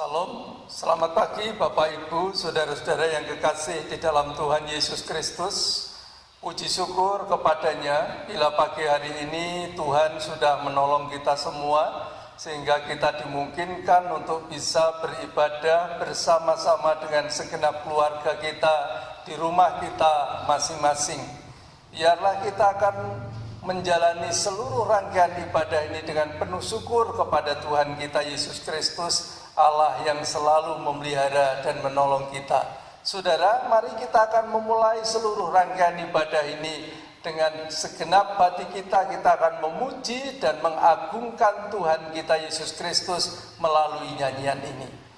Salam, selamat pagi Bapak Ibu, Saudara-saudara yang kekasih di dalam Tuhan Yesus Kristus. Puji syukur kepadanya bila pagi hari ini Tuhan sudah menolong kita semua sehingga kita dimungkinkan untuk bisa beribadah bersama-sama dengan segenap keluarga kita di rumah kita masing-masing. Biarlah kita akan menjalani seluruh rangkaian ibadah ini dengan penuh syukur kepada Tuhan kita Yesus Kristus, Allah yang selalu memelihara dan menolong kita. Saudara, mari kita akan memulai seluruh rangkaian ibadah ini dengan segenap hati kita akan memuji dan mengagungkan Tuhan kita Yesus Kristus melalui nyanyian ini.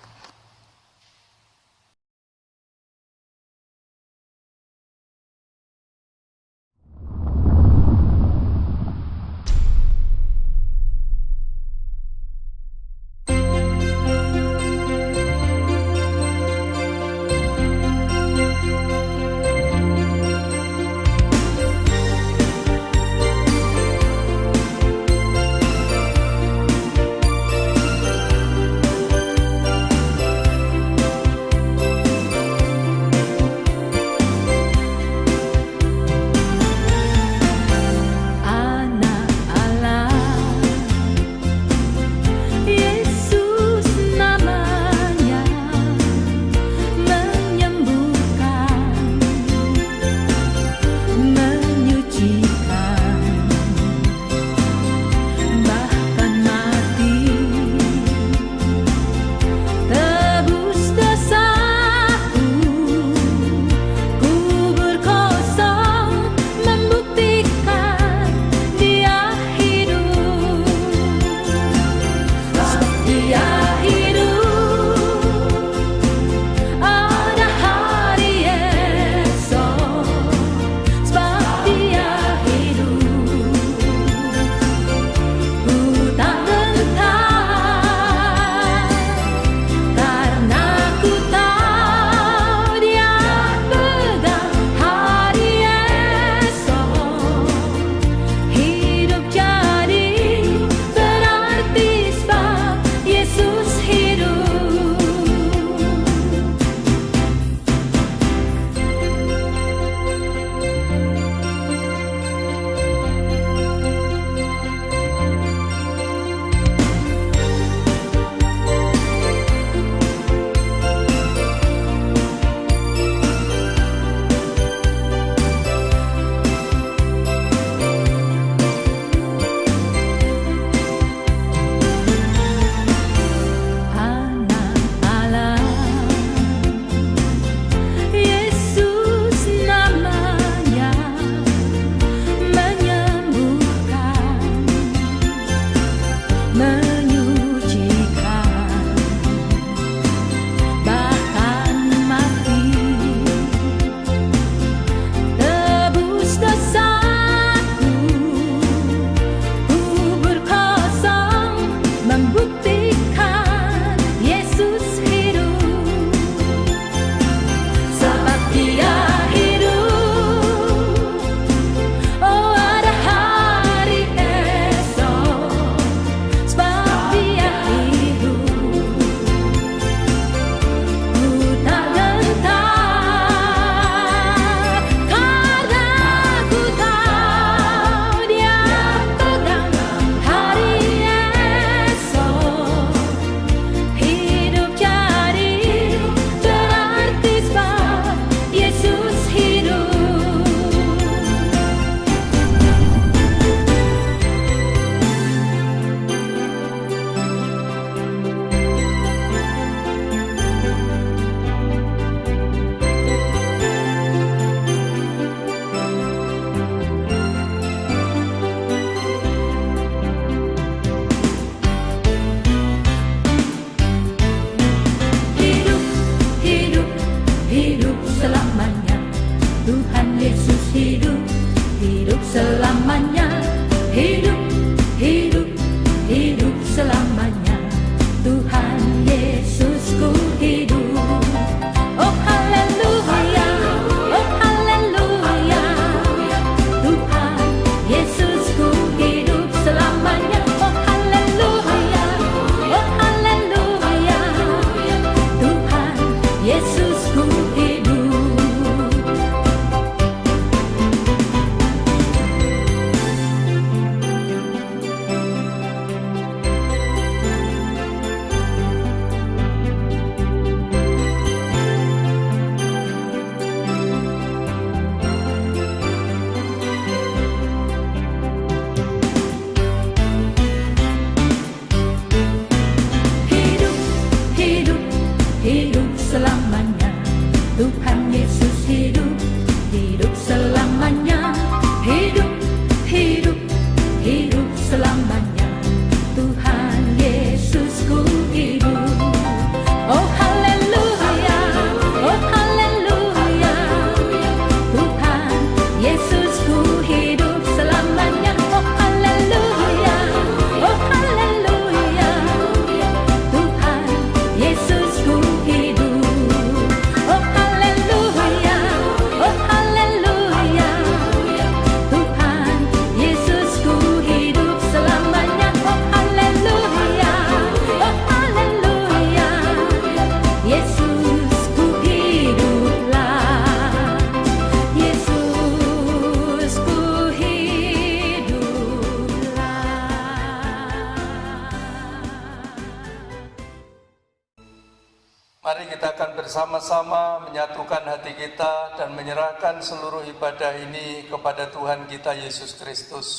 Mari kita akan bersama-sama menyatukan hati kita dan menyerahkan seluruh ibadah ini kepada Tuhan kita Yesus Kristus.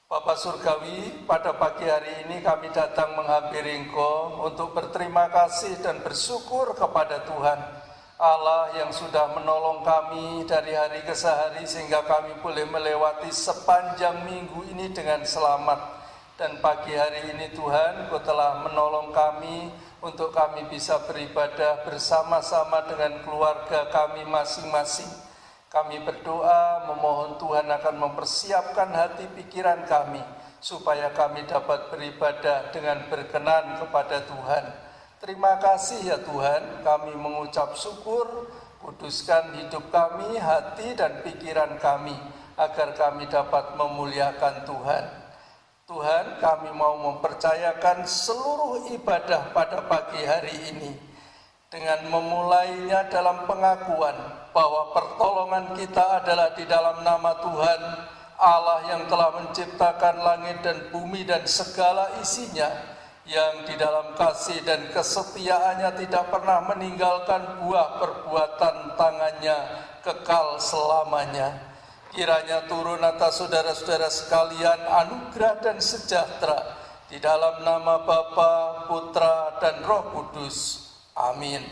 Bapa Surgawi, pada pagi hari ini kami datang menghampiri Engkau untuk berterima kasih dan bersyukur kepada Tuhan Allah yang sudah menolong kami dari hari ke hari sehingga kami boleh melewati sepanjang minggu ini dengan selamat. Dan pagi hari ini Tuhan, Engkau telah menolong kami untuk kami bisa beribadah bersama-sama dengan keluarga kami masing-masing. Kami berdoa memohon Tuhan akan mempersiapkan hati pikiran kami supaya kami dapat beribadah dengan berkenan kepada Tuhan. Terima kasih ya Tuhan, kami mengucap syukur, kuduskan hidup kami, hati dan pikiran kami agar kami dapat memuliakan Tuhan. Tuhan, kami mau mempercayakan seluruh ibadah pada pagi hari ini dengan memulainya dalam pengakuan bahwa pertolongan kita adalah di dalam nama Tuhan Allah yang telah menciptakan langit dan bumi dan segala isinya, yang di dalam kasih dan kesetiaannya tidak pernah meninggalkan buah perbuatan tangannya kekal selamanya. Kiranya turun atas saudara-saudara sekalian anugerah dan sejahtera di dalam nama Bapa, Putra, dan Roh Kudus. Amin.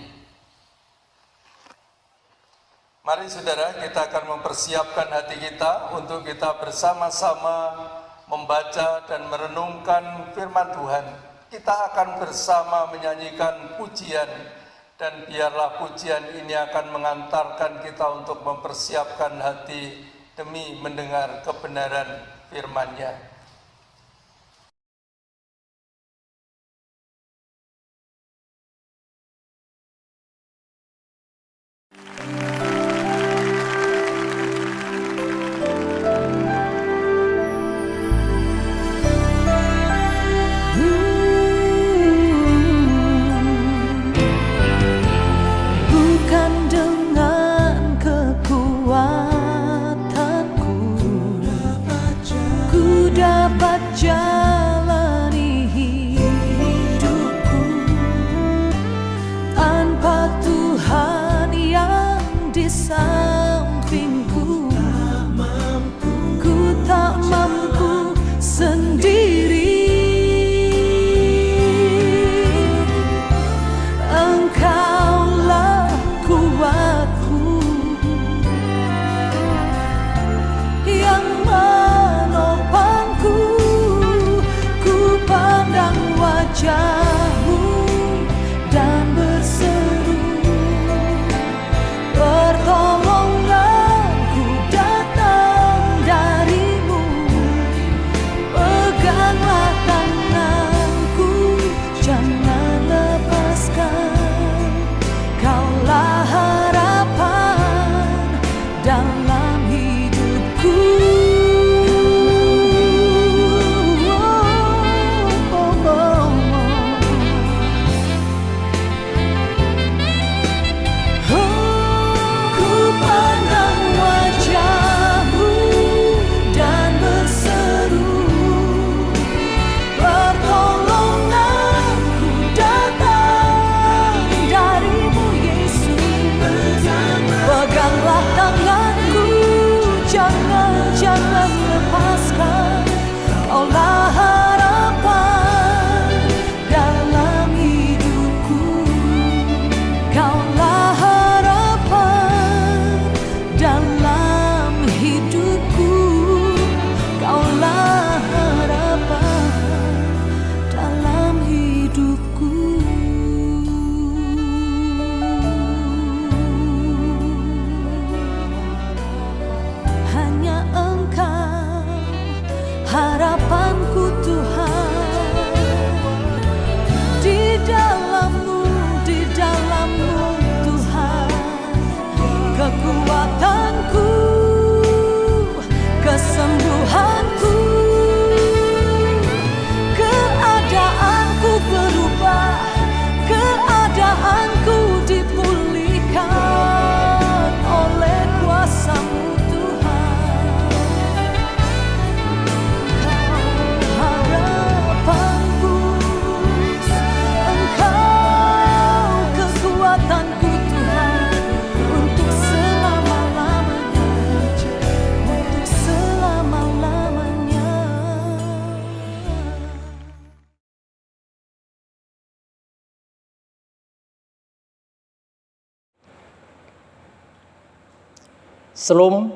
Mari saudara, kita akan mempersiapkan hati kita untuk kita bersama-sama membaca dan merenungkan firman Tuhan. Kita akan bersama menyanyikan pujian, dan biarlah pujian ini akan mengantarkan kita untuk mempersiapkan hati demi mendengar kebenaran firman-Nya. Bukan dengan kekuatanku, ku Shalom,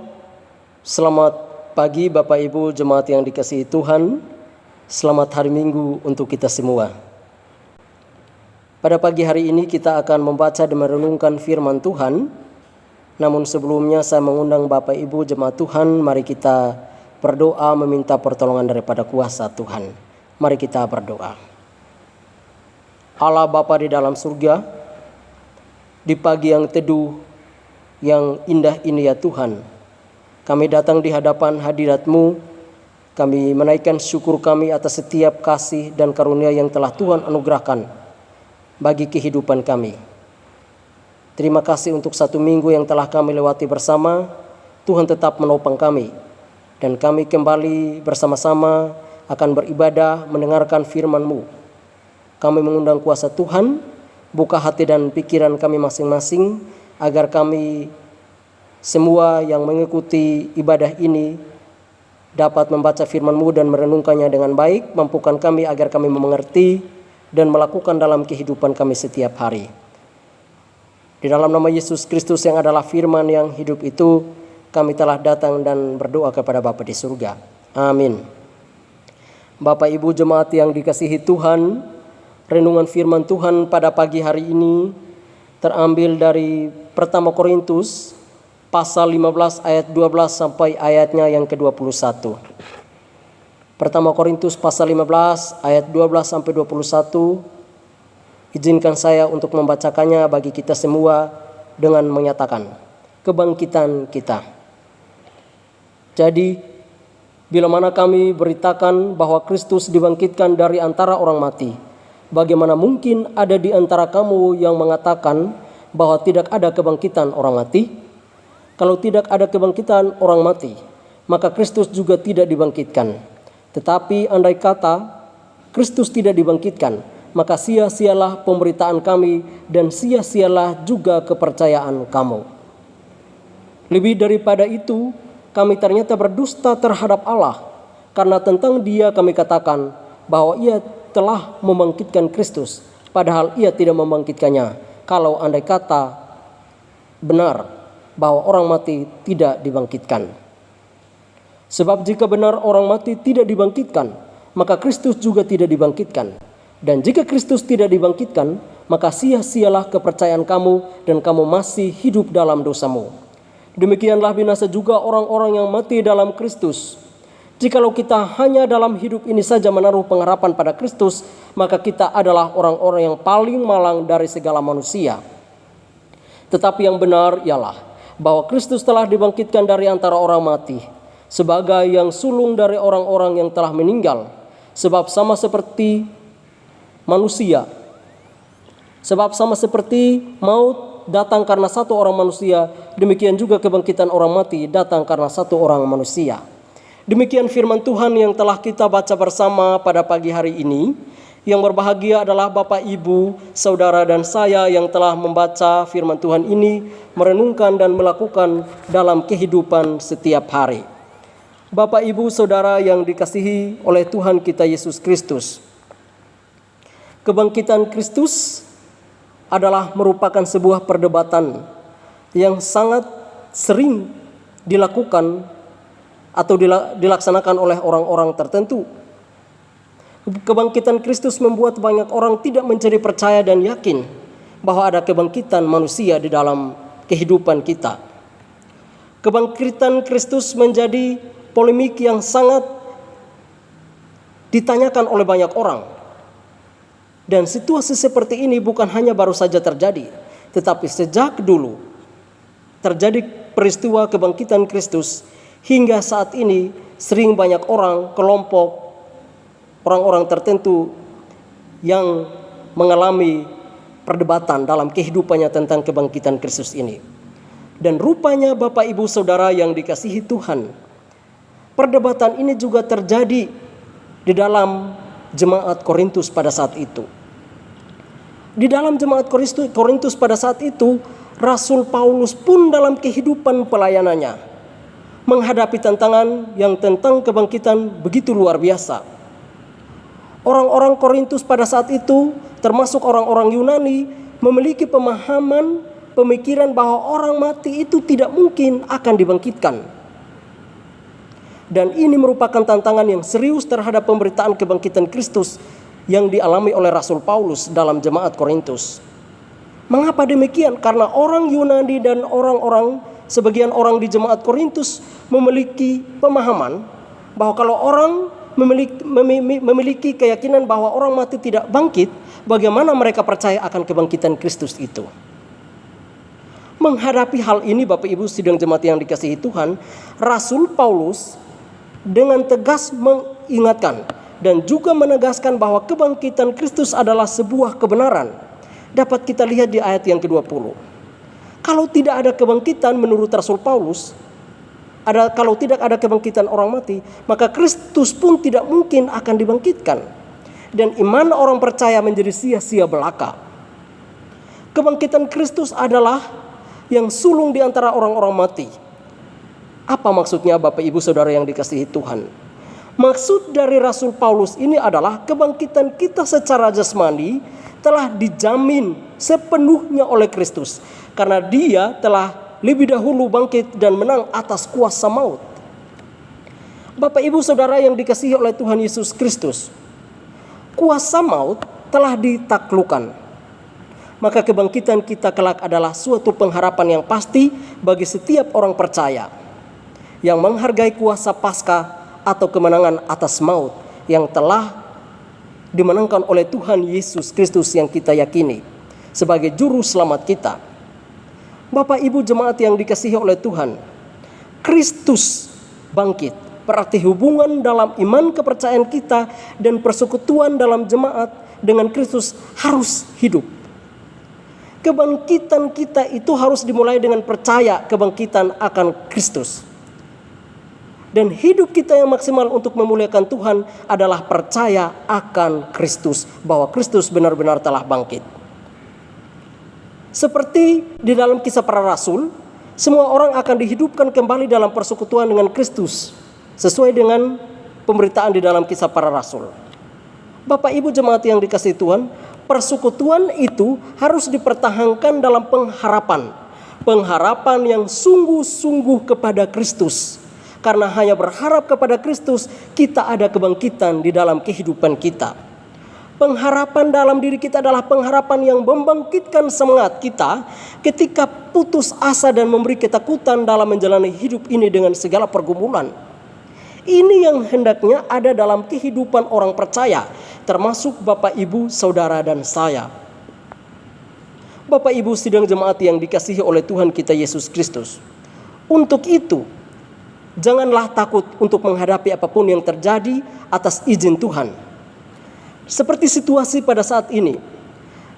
selamat pagi Bapak Ibu jemaat yang dikasihi Tuhan. Selamat hari Minggu untuk kita semua. Pada pagi hari ini kita akan membaca dan merenungkan firman Tuhan. Namun sebelumnya saya mengundang Bapak Ibu jemaat Tuhan, mari kita berdoa meminta pertolongan daripada kuasa Tuhan. Mari kita berdoa. Allah Bapa di dalam surga, di pagi yang teduh yang indah ini ya Tuhan, kami datang di hadapan hadirat-Mu. Kami menaikkan syukur kami atas setiap kasih dan karunia yang telah Tuhan anugerahkan bagi kehidupan kami. Terima kasih untuk satu minggu yang telah kami lewati bersama. Tuhan tetap menopang kami, dan kami kembali bersama-sama akan beribadah mendengarkan firman-Mu. Kami mengundang kuasa Tuhan, buka hati dan pikiran kami masing-masing, agar kami semua yang mengikuti ibadah ini dapat membaca firman-Mu dan merenungkannya dengan baik. Mampukan kami agar kami mengerti dan melakukan dalam kehidupan kami setiap hari. Di dalam nama Yesus Kristus yang adalah firman yang hidup itu, kami telah datang dan berdoa kepada Bapa di surga. Amin. Bapak Ibu jemaat yang dikasihi Tuhan, renungan firman Tuhan pada pagi hari ini terambil dari 1 Korintus pasal 15 ayat 12 sampai ayatnya yang ke-21. 1 Korintus pasal 15 ayat 12 sampai 21. Izinkan saya untuk membacakannya bagi kita semua dengan menyatakan kebangkitan kita. Jadi, bila mana kami beritakan bahwa Kristus dibangkitkan dari antara orang mati, bagaimana mungkin ada di antara kamu yang mengatakan bahwa tidak ada kebangkitan orang mati? Kalau tidak ada kebangkitan orang mati, maka Kristus juga tidak dibangkitkan. Tetapi andai kata Kristus tidak dibangkitkan, maka sia-sialah pemberitaan kami dan sia-sialah juga kepercayaan kamu. Lebih daripada itu, kami ternyata berdusta terhadap Allah, karena tentang Dia kami katakan bahwa Ia telah membangkitkan Kristus, padahal Ia tidak membangkitkannya. Kalau andai kata benar bahwa orang mati tidak dibangkitkan. Sebab jika benar orang mati tidak dibangkitkan, maka Kristus juga tidak dibangkitkan. Dan jika Kristus tidak dibangkitkan, maka sia-sialah kepercayaan kamu dan kamu masih hidup dalam dosamu. Demikianlah binasa juga orang-orang yang mati dalam Kristus. Jikalau kita hanya dalam hidup ini saja menaruh pengharapan pada Kristus, maka kita adalah orang-orang yang paling malang dari segala manusia. Tetapi yang benar ialah bahwa Kristus telah dibangkitkan dari antara orang mati, sebagai yang sulung dari orang-orang yang telah meninggal. Sebab sama seperti maut datang karena satu orang manusia, demikian juga kebangkitan orang mati datang karena satu orang manusia. Demikian firman Tuhan yang telah kita baca bersama pada pagi hari ini. Yang berbahagia adalah Bapak, Ibu, Saudara, dan saya yang telah membaca firman Tuhan ini, merenungkan dan melakukan dalam kehidupan setiap hari. Bapak, Ibu, Saudara yang dikasihi oleh Tuhan kita Yesus Kristus. Kebangkitan Kristus adalah merupakan sebuah perdebatan yang sangat sering dilakukan atau dilaksanakan oleh orang-orang tertentu. Kebangkitan Kristus membuat banyak orang tidak menjadi percaya dan yakin bahwa ada kebangkitan manusia di dalam kehidupan kita. Kebangkitan Kristus menjadi polemik yang sangat ditanyakan oleh banyak orang. Dan situasi seperti ini bukan hanya baru saja terjadi, tetapi sejak dulu terjadi peristiwa kebangkitan Kristus. Hingga saat ini sering banyak orang, kelompok, orang-orang tertentu yang mengalami perdebatan dalam kehidupannya tentang kebangkitan Kristus ini. Dan rupanya Bapak, Ibu, Saudara yang dikasihi Tuhan, perdebatan ini juga terjadi di dalam jemaat Korintus pada saat itu. Di dalam jemaat Korintus pada saat itu, Rasul Paulus pun dalam kehidupan pelayanannya menghadapi tantangan yang tentang kebangkitan begitu luar biasa. Orang-orang Korintus pada saat itu, termasuk orang-orang Yunani, memiliki pemahaman pemikiran bahwa orang mati itu tidak mungkin akan dibangkitkan. Dan ini merupakan tantangan yang serius terhadap pemberitaan kebangkitan Kristus yang dialami oleh Rasul Paulus dalam jemaat Korintus. Mengapa demikian? Karena orang Yunani dan sebagian orang di jemaat Korintus memiliki pemahaman bahwa kalau orang memiliki keyakinan bahwa orang mati tidak bangkit, bagaimana mereka percaya akan kebangkitan Kristus itu? Menghadapi hal ini, Bapak Ibu sidang jemaat yang dikasihi Tuhan, Rasul Paulus dengan tegas mengingatkan dan juga menegaskan bahwa kebangkitan Kristus adalah sebuah kebenaran. Dapat kita lihat di ayat yang ke-20. Kalau tidak ada kebangkitan menurut Rasul Paulus, kalau tidak ada kebangkitan orang mati, maka Kristus pun tidak mungkin akan dibangkitkan. Dan iman orang percaya menjadi sia-sia belaka. Kebangkitan Kristus adalah yang sulung di antara orang-orang mati. Apa maksudnya Bapak Ibu Saudara yang dikasihi Tuhan? Maksud dari Rasul Paulus ini adalah kebangkitan kita secara jasmani telah dijamin sepenuhnya oleh Kristus. Karena Dia telah lebih dahulu bangkit dan menang atas kuasa maut. Bapak Ibu Saudara yang dikasihi oleh Tuhan Yesus Kristus, kuasa maut telah ditaklukkan. Maka kebangkitan kita kelak adalah suatu pengharapan yang pasti bagi setiap orang percaya yang menghargai kuasa Paskah atau kemenangan atas maut yang telah dimenangkan oleh Tuhan Yesus Kristus yang kita yakini sebagai juru selamat kita. Bapak Ibu jemaat yang dikasihi oleh Tuhan, Kristus bangkit berarti hubungan dalam iman kepercayaan kita dan persekutuan dalam jemaat dengan Kristus harus hidup. Kebangkitan kita itu harus dimulai dengan percaya kebangkitan akan Kristus. Dan hidup kita yang maksimal untuk memuliakan Tuhan adalah percaya akan Kristus, bahwa Kristus benar-benar telah bangkit. Seperti di dalam Kisah Para Rasul, semua orang akan dihidupkan kembali dalam persekutuan dengan Kristus, sesuai dengan pemberitaan di dalam Kisah Para Rasul. Bapak Ibu jemaat yang dikasihi Tuhan, persekutuan itu harus dipertahankan dalam pengharapan. Pengharapan yang sungguh-sungguh kepada Kristus. Karena hanya berharap kepada Kristus, kita ada kebangkitan di dalam kehidupan kita. Pengharapan dalam diri kita adalah pengharapan yang membangkitkan semangat kita ketika putus asa dan memberi ketakutan dalam menjalani hidup ini dengan segala pergumulan. Ini yang hendaknya ada dalam kehidupan orang percaya, termasuk Bapak, Ibu, Saudara, dan saya. Bapak, Ibu sidang jemaat yang dikasihi oleh Tuhan kita Yesus Kristus. Untuk itu, janganlah takut untuk menghadapi apapun yang terjadi atas izin Tuhan. Seperti situasi pada saat ini,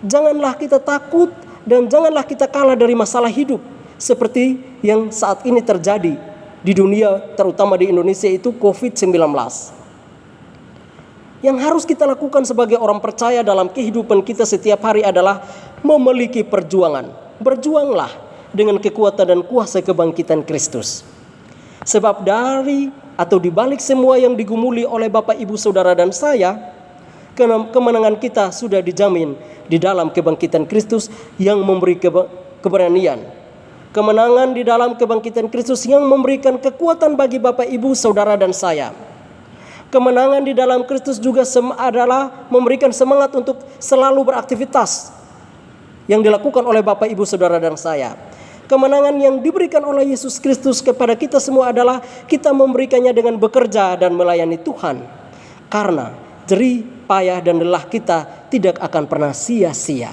janganlah kita takut dan janganlah kita kalah dari masalah hidup seperti yang saat ini terjadi di dunia, terutama di Indonesia, itu COVID-19. Yang harus kita lakukan sebagai orang percaya dalam kehidupan kita setiap hari adalah memiliki perjuangan. Berjuanglah dengan kekuatan dan kuasa kebangkitan Kristus. Sebab dari atau dibalik semua yang digumuli oleh Bapak, Ibu, Saudara, dan saya, kemenangan kita sudah dijamin di dalam kebangkitan Kristus yang memberi keberanian. Kemenangan di dalam kebangkitan Kristus yang memberikan kekuatan bagi Bapak, Ibu, Saudara, dan saya. Kemenangan di dalam Kristus juga adalah memberikan semangat untuk selalu beraktivitas yang dilakukan oleh Bapak, Ibu, Saudara, dan saya. Kemenangan yang diberikan oleh Yesus Kristus kepada kita semua adalah kita memberikannya dengan bekerja dan melayani Tuhan. Karena jerih payah dan lelah kita tidak akan pernah sia-sia.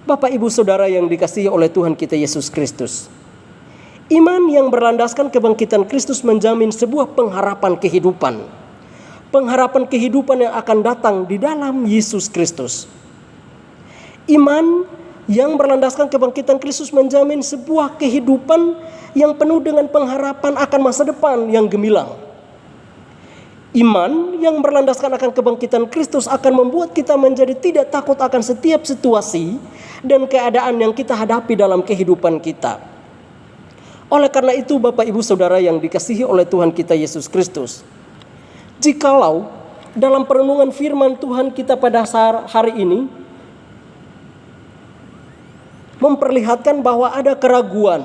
Bapak, Ibu, Saudara yang dikasihi oleh Tuhan kita Yesus Kristus, iman yang berlandaskan kebangkitan Kristus menjamin sebuah pengharapan kehidupan. Pengharapan kehidupan yang akan datang di dalam Yesus Kristus. Iman yang berlandaskan kebangkitan Kristus menjamin sebuah kehidupan yang penuh dengan pengharapan akan masa depan yang gemilang. Iman yang berlandaskan akan kebangkitan Kristus akan membuat kita menjadi tidak takut akan setiap situasi dan keadaan yang kita hadapi dalam kehidupan kita. Oleh karena itu, Bapak, Ibu, Saudara yang dikasihi oleh Tuhan kita Yesus Kristus, jikalau dalam perenungan firman Tuhan kita pada hari ini memperlihatkan bahwa ada keraguan,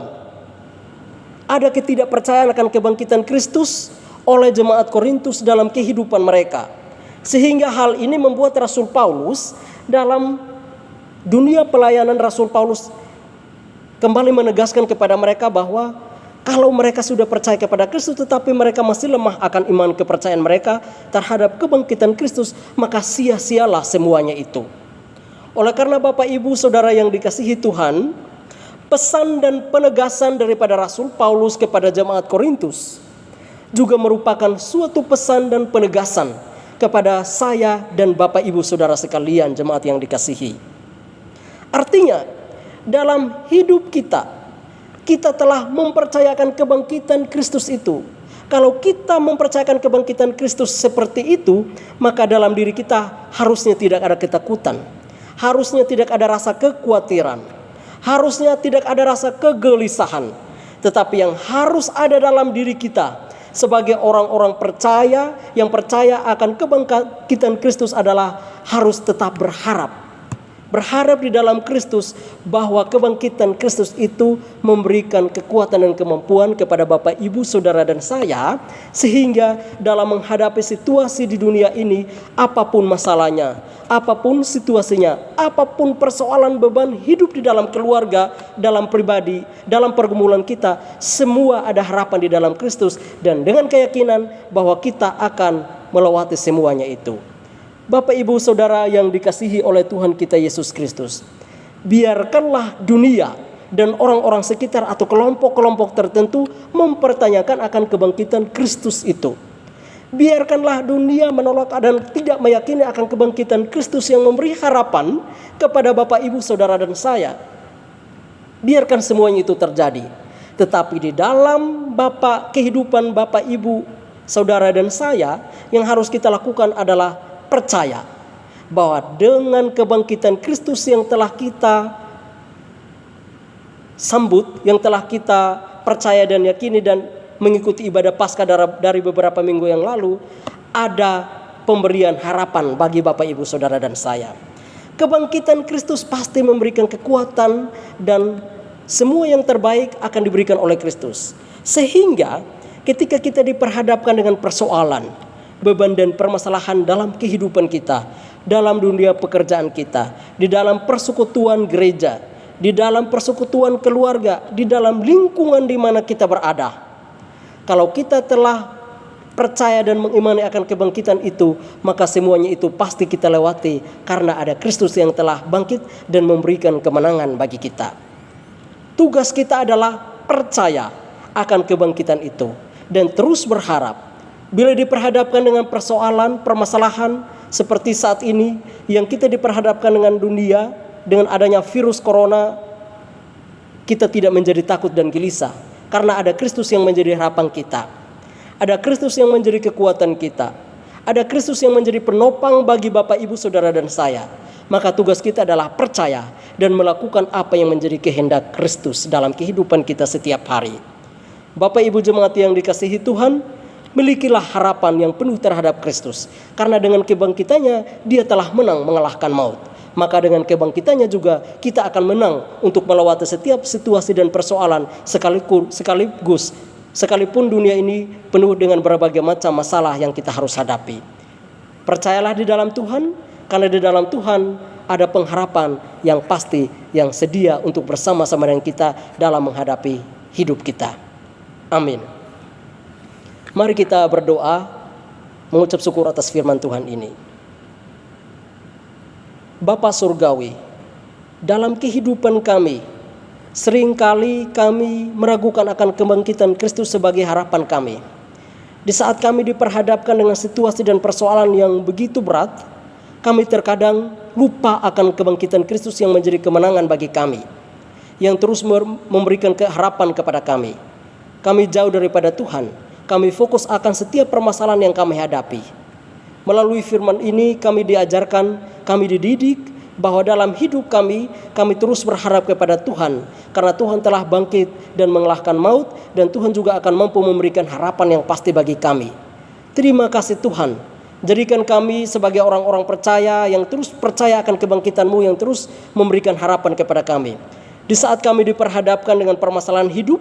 ada ketidakpercayaan akan kebangkitan Kristus oleh jemaat Korintus dalam kehidupan mereka. Sehingga hal ini membuat Rasul Paulus dalam dunia pelayanan Rasul Paulus kembali menegaskan kepada mereka bahwa kalau mereka sudah percaya kepada Kristus tetapi mereka masih lemah akan iman kepercayaan mereka terhadap kebangkitan Kristus, maka sia-sialah semuanya itu. Oleh karena Bapak Ibu Saudara yang dikasihi Tuhan, pesan dan penegasan daripada Rasul Paulus kepada jemaat Korintus juga merupakan suatu pesan dan penegasan kepada saya dan Bapak Ibu Saudara sekalian jemaat yang dikasihi. Artinya, dalam hidup kita telah mempercayakan kebangkitan Kristus itu. Kalau kita mempercayakan kebangkitan Kristus seperti itu, maka dalam diri kita harusnya tidak ada ketakutan, harusnya tidak ada rasa kekhawatiran, harusnya tidak ada rasa kegelisahan. Tetapi yang harus ada dalam diri kita sebagai orang-orang percaya yang percaya akan kebangkitan Kristus adalah harus tetap berharap di dalam Kristus, bahwa kebangkitan Kristus itu memberikan kekuatan dan kemampuan kepada Bapak, Ibu, Saudara dan saya, sehingga dalam menghadapi situasi di dunia ini, apapun masalahnya, apapun situasinya, apapun persoalan beban hidup di dalam keluarga, dalam pribadi, dalam pergumulan kita, semua ada harapan di dalam Kristus, dan dengan keyakinan bahwa kita akan melewati semuanya itu. Bapak, Ibu, Saudara yang dikasihi oleh Tuhan kita Yesus Kristus, biarkanlah dunia dan orang-orang sekitar atau kelompok-kelompok tertentu mempertanyakan akan kebangkitan Kristus itu. Biarkanlah dunia menolak dan tidak meyakini akan kebangkitan Kristus yang memberi harapan kepada Bapak, Ibu, Saudara dan saya. Biarkan semuanya itu terjadi. Tetapi di dalam kehidupan Bapak, Ibu, Saudara dan saya, yang harus kita lakukan adalah percaya bahwa dengan kebangkitan Kristus yang telah kita sambut, yang telah kita percaya dan yakini dan mengikuti ibadah Paskah dari beberapa minggu yang lalu, ada pemberian harapan bagi Bapak, Ibu, Saudara dan saya. Kebangkitan Kristus pasti memberikan kekuatan dan semua yang terbaik akan diberikan oleh Kristus. Sehingga ketika kita diperhadapkan dengan persoalan, beban dan permasalahan dalam kehidupan kita, dalam dunia pekerjaan kita, di dalam persekutuan gereja, di dalam persekutuan keluarga, di dalam lingkungan di mana kita berada. Kalau kita telah percaya dan mengimani akan kebangkitan itu, maka semuanya itu pasti kita lewati karena ada Kristus yang telah bangkit dan memberikan kemenangan bagi kita. Tugas kita adalah percaya akan kebangkitan itu dan terus berharap. Bila diperhadapkan dengan persoalan, permasalahan seperti saat ini yang kita diperhadapkan dengan dunia, dengan adanya virus corona, kita tidak menjadi takut dan gelisah karena ada Kristus yang menjadi harapan kita. Ada Kristus yang menjadi kekuatan kita. Ada Kristus yang menjadi penopang bagi Bapak, Ibu, Saudara dan saya. Maka tugas kita adalah percaya dan melakukan apa yang menjadi kehendak Kristus dalam kehidupan kita setiap hari. Bapak, Ibu, jemaat yang dikasihi Tuhan, milikilah harapan yang penuh terhadap Kristus. Karena dengan kebangkitannya, Dia telah menang mengalahkan maut. Maka dengan kebangkitannya juga kita akan menang untuk melewati setiap situasi dan persoalan sekalipun dunia ini penuh dengan berbagai macam masalah yang kita harus hadapi. Percayalah di dalam Tuhan, karena di dalam Tuhan ada pengharapan yang pasti, yang sedia untuk bersama-sama dengan kita dalam menghadapi hidup kita. Amin. Mari kita berdoa, mengucap syukur atas firman Tuhan ini. Bapa Surgawi, dalam kehidupan kami, seringkali kami meragukan akan kebangkitan Kristus sebagai harapan kami. Di saat kami diperhadapkan dengan situasi dan persoalan yang begitu berat, kami terkadang lupa akan kebangkitan Kristus yang menjadi kemenangan bagi kami, yang terus memberikan harapan kepada kami. Kami jauh daripada Tuhan, kami fokus akan setiap permasalahan yang kami hadapi. Melalui firman ini kami diajarkan, kami dididik bahwa dalam hidup kami terus berharap kepada Tuhan. Karena Tuhan telah bangkit dan mengalahkan maut, dan Tuhan juga akan mampu memberikan harapan yang pasti bagi kami. Terima kasih Tuhan. Jadikan kami sebagai orang-orang percaya yang terus percaya akan kebangkitan-Mu, yang terus memberikan harapan kepada kami. Di saat kami diperhadapkan dengan permasalahan hidup,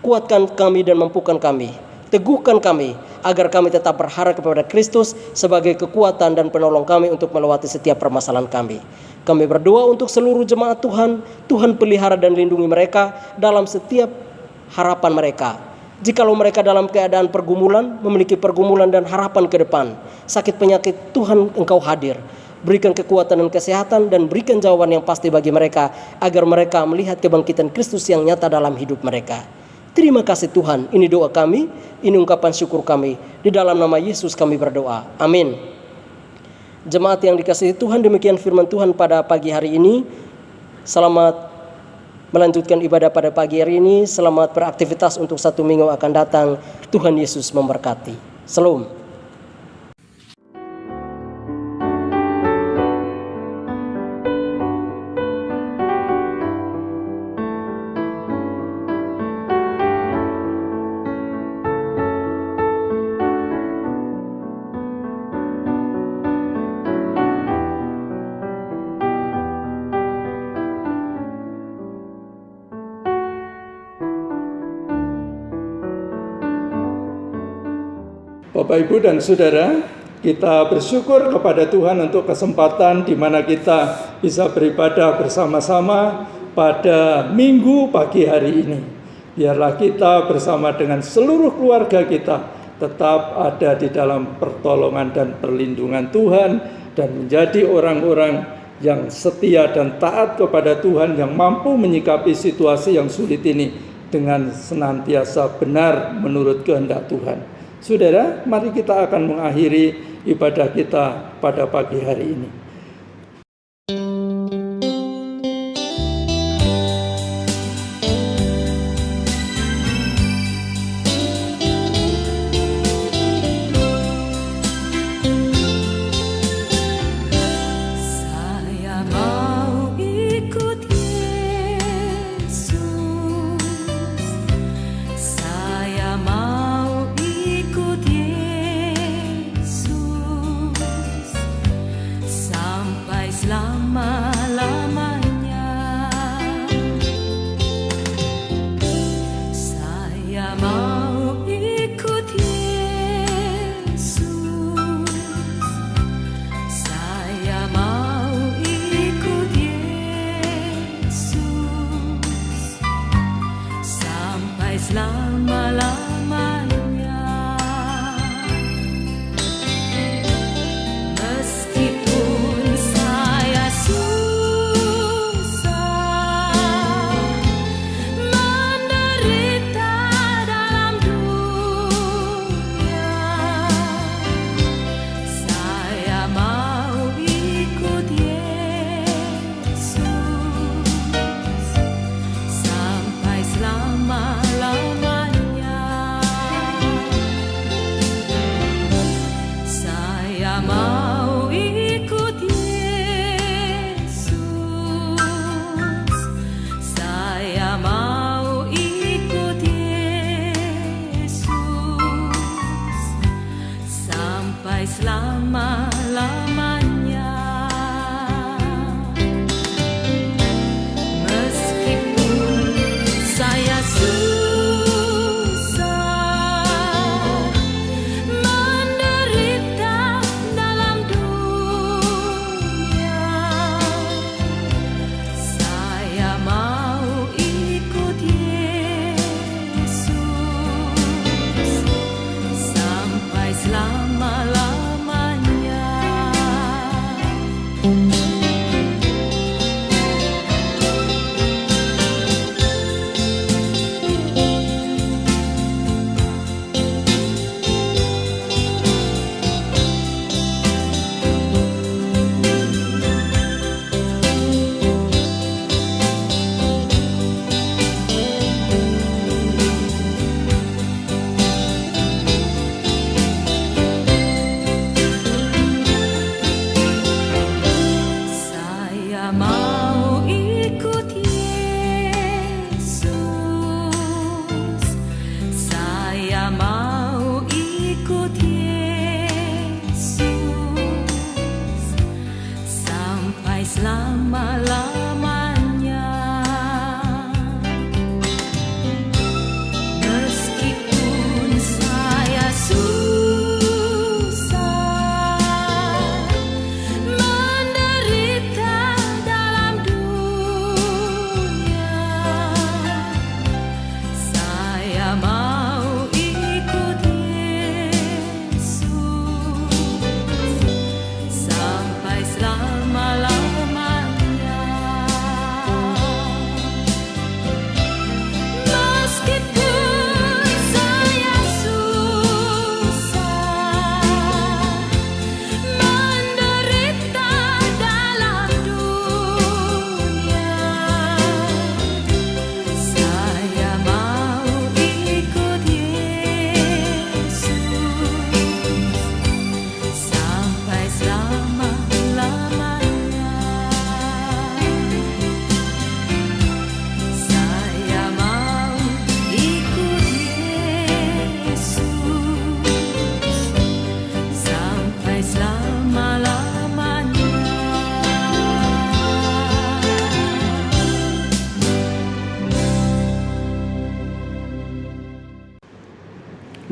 kuatkan kami dan mampukan kami. Teguhkan kami agar kami tetap berharap kepada Kristus sebagai kekuatan dan penolong kami untuk melewati setiap permasalahan kami. Kami berdoa untuk seluruh jemaat Tuhan. Tuhan pelihara dan lindungi mereka dalam setiap harapan mereka. Jikalau mereka dalam keadaan pergumulan, memiliki pergumulan dan harapan ke depan, sakit penyakit, Tuhan Engkau hadir. Berikan kekuatan dan kesehatan dan berikan jawaban yang pasti bagi mereka agar mereka melihat kebangkitan Kristus yang nyata dalam hidup mereka. Terima kasih Tuhan, ini doa kami, ini ungkapan syukur kami. Di dalam nama Yesus kami berdoa. Amin. Jemaat yang dikasihi Tuhan, demikian firman Tuhan pada pagi hari ini. Selamat melanjutkan ibadah pada pagi hari ini. Selamat beraktivitas untuk 1 minggu akan datang. Tuhan Yesus memberkati. Shalom. Bapak, Ibu, dan Saudara, kita bersyukur kepada Tuhan untuk kesempatan di mana kita bisa beribadah bersama-sama pada Minggu pagi hari ini. Biarlah kita bersama dengan seluruh keluarga kita tetap ada di dalam pertolongan dan perlindungan Tuhan dan menjadi orang-orang yang setia dan taat kepada Tuhan, yang mampu menyikapi situasi yang sulit ini dengan senantiasa benar menurut kehendak Tuhan. Saudara, mari kita akan mengakhiri ibadah kita pada pagi hari ini. Saya mau ikut Yesus. Saya mau ikut Yesus sampai selama-lamanya. Saya mau ikut Yesus. Saya mau ikut Yesus sampai selama-lamanya. Meskipun saya susah menderita dalam dunia, saya mau ikut Yesus sampai selama-lamanya.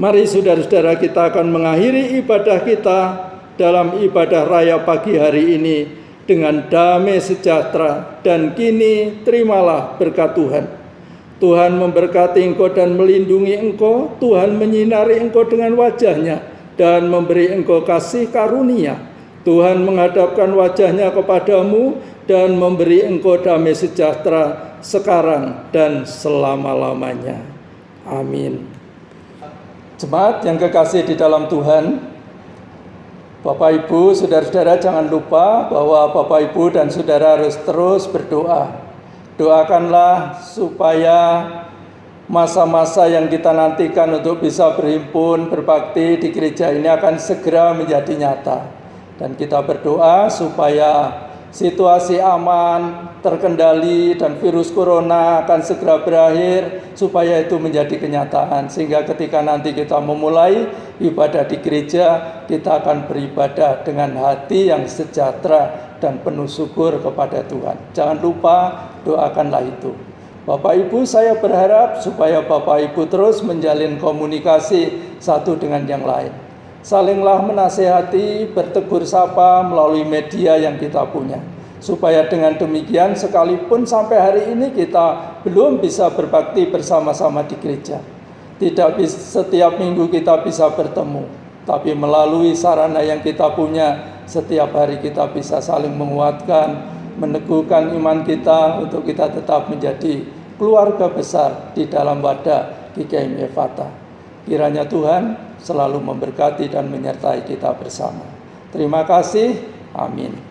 Mari saudara-saudara, kita akan mengakhiri ibadah kita dalam ibadah raya pagi hari ini dengan damai sejahtera, dan kini terimalah berkat Tuhan. Tuhan memberkati engkau dan melindungi engkau. Tuhan menyinari engkau dengan wajah-Nya dan memberi engkau kasih karunia. Tuhan menghadapkan wajah-Nya kepadamu dan memberi engkau damai sejahtera sekarang dan selama-lamanya. Amin. Jemaat yang kekasih di dalam Tuhan, Bapak Ibu, saudara-saudara, jangan lupa bahwa Bapak Ibu dan saudara harus terus berdoa. Doakanlah supaya masa-masa yang kita nantikan untuk bisa berhimpun, berbakti di gereja ini akan segera menjadi nyata. Dan kita berdoa supaya situasi aman, terkendali, dan virus corona akan segera berakhir, supaya itu menjadi kenyataan. Sehingga ketika nanti kita memulai ibadah di gereja, kita akan beribadah dengan hati yang sejahtera dan penuh syukur kepada Tuhan. Jangan lupa, doakanlah itu. Bapak Ibu, saya berharap supaya Bapak Ibu terus menjalin komunikasi satu dengan yang lain. Salinglah menasehati, bertegur sapa melalui media yang kita punya. Supaya dengan demikian, sekalipun sampai hari ini kita belum bisa berbakti bersama-sama di gereja, tidak setiap minggu kita bisa bertemu, tapi melalui sarana yang kita punya, setiap hari kita bisa saling menguatkan, meneguhkan iman kita untuk kita tetap menjadi keluarga besar di dalam wadah GKIM Efata. Kiranya Tuhan selalu memberkati dan menyertai kita bersama. Terima kasih. Amin.